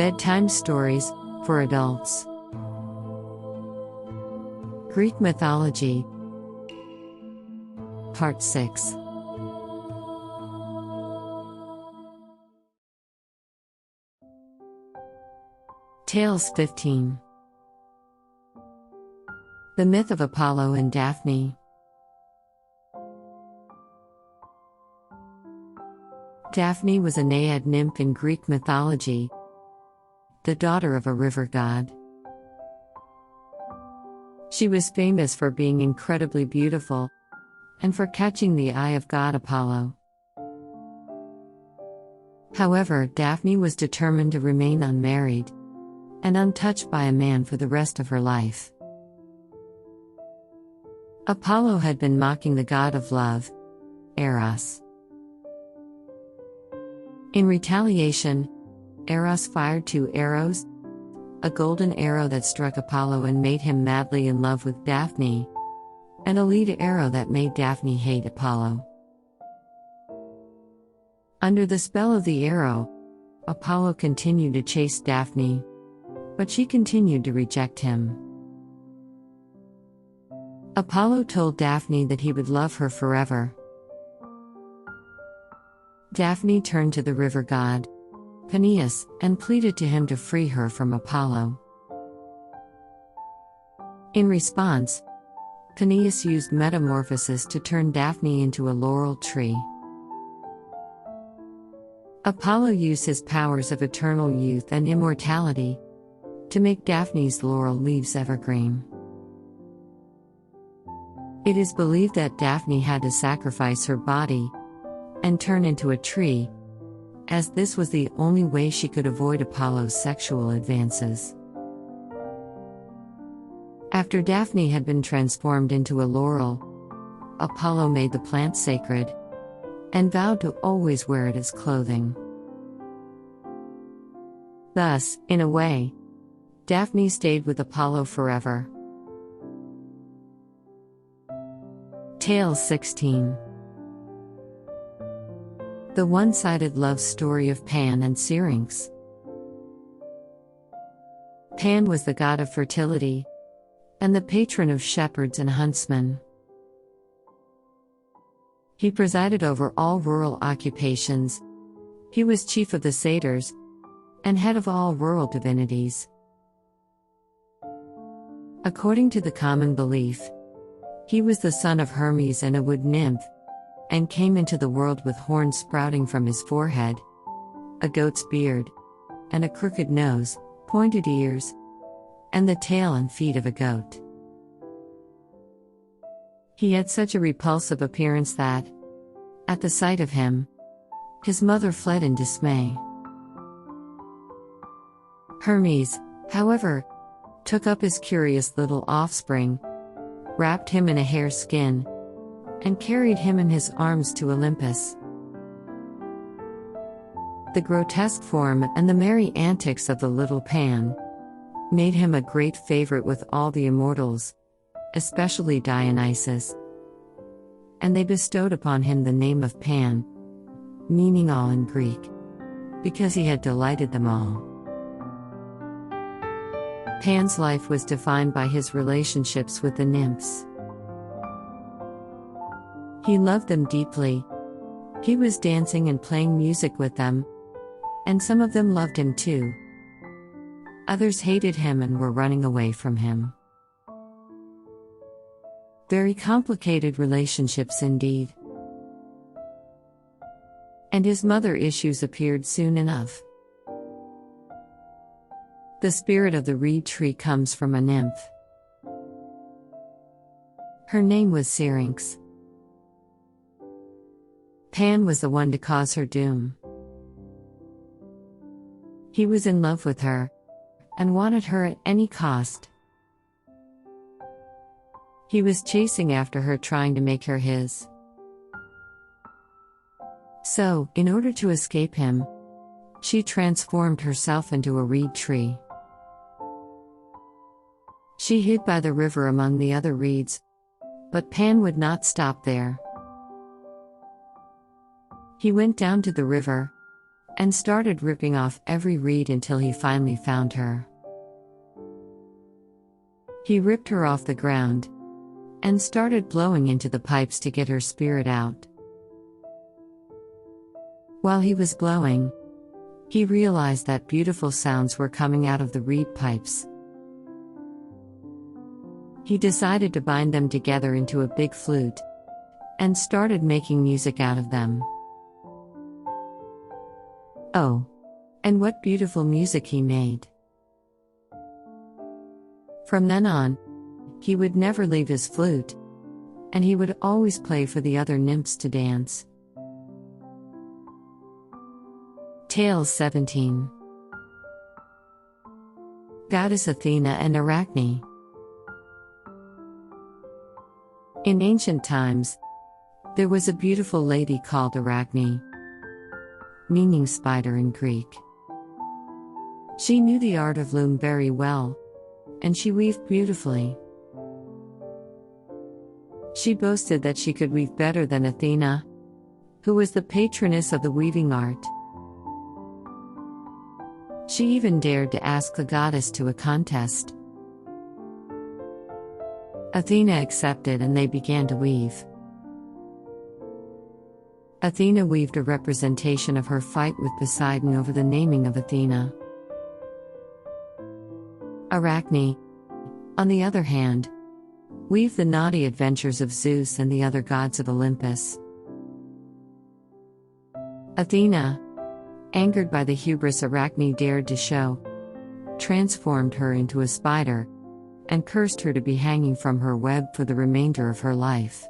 Bedtime stories for adults. Greek Mythology, Part 6. Tales 15. The Myth of Apollo and Daphne. Daphne was a naiad nymph in Greek mythology, the daughter of a river god. She was famous for being incredibly beautiful, and for catching the eye of god Apollo. However, Daphne was determined to remain unmarried, and untouched by a man for the rest of her life. Apollo had been mocking the god of love, Eros. In retaliation, Eros fired 2 arrows, a golden arrow that struck Apollo and made him madly in love with Daphne, and a lead arrow that made Daphne hate Apollo. Under the spell of the arrow, Apollo continued to chase Daphne, but she continued to reject him. Apollo told Daphne that he would love her forever. Daphne turned to the river god, Peneus, and pleaded to him to free her from Apollo. In response, Peneus used metamorphosis to turn Daphne into a laurel tree. Apollo used his powers of eternal youth and immortality to make Daphne's laurel leaves evergreen. It is believed that Daphne had to sacrifice her body and turn into a tree, as this was the only way she could avoid Apollo's sexual advances. After Daphne had been transformed into a laurel, Apollo made the plant sacred, and vowed to always wear it as clothing. Thus, in a way, Daphne stayed with Apollo forever. Tale 16. The one-sided love story of Pan and Syrinx. Pan was the god of fertility, and the patron of shepherds and huntsmen. He presided over all rural occupations. He was chief of the satyrs, and head of all rural divinities. According to the common belief, he was the son of Hermes and a wood nymph, and came into the world with horns sprouting from his forehead, a goat's beard, and a crooked nose, pointed ears, and the tail and feet of a goat. He had such a repulsive appearance that, at the sight of him, his mother fled in dismay. Hermes, however, took up his curious little offspring, wrapped him in a hare's skin, and carried him in his arms to Olympus. The grotesque form and the merry antics of the little Pan made him a great favorite with all the immortals, especially Dionysus, and they bestowed upon him the name of Pan, meaning all in Greek, because he had delighted them all. Pan's life was defined by his relationships with the nymphs. He loved them deeply. He was dancing and playing music with them, and some of them loved him too. Others hated him and were running away from him. Very complicated relationships indeed. And his mother issues appeared soon enough. The spirit of the reed tree comes from a nymph. Her name was Syrinx. Pan was the one to cause her doom. He was in love with her, and wanted her at any cost. He was chasing after her, trying to make her his. So, in order to escape him, she transformed herself into a reed tree. She hid by the river among the other reeds, but Pan would not stop there. He went down to the river, and started ripping off every reed until he finally found her. He ripped her off the ground and started blowing into the pipes to get her spirit out. While he was blowing, he realized that beautiful sounds were coming out of the reed pipes. He decided to bind them together into a big flute and started making music out of them. Oh, and what beautiful music he made! From then on, he would never leave his flute, and he would always play for the other nymphs to dance. Tales 17. Goddess Athena and Arachne. In ancient times, there was a beautiful lady called Arachne, meaning spider in Greek. She knew the art of loom very well, and she weaved beautifully. She boasted that she could weave better than Athena, who was the patroness of the weaving art. She even dared to ask the goddess to a contest. Athena accepted and they began to weave. Athena weaved a representation of her fight with Poseidon over the naming of Athena. Arachne, on the other hand, weaved the naughty adventures of Zeus and the other gods of Olympus. Athena, angered by the hubris Arachne dared to show, transformed her into a spider and cursed her to be hanging from her web for the remainder of her life.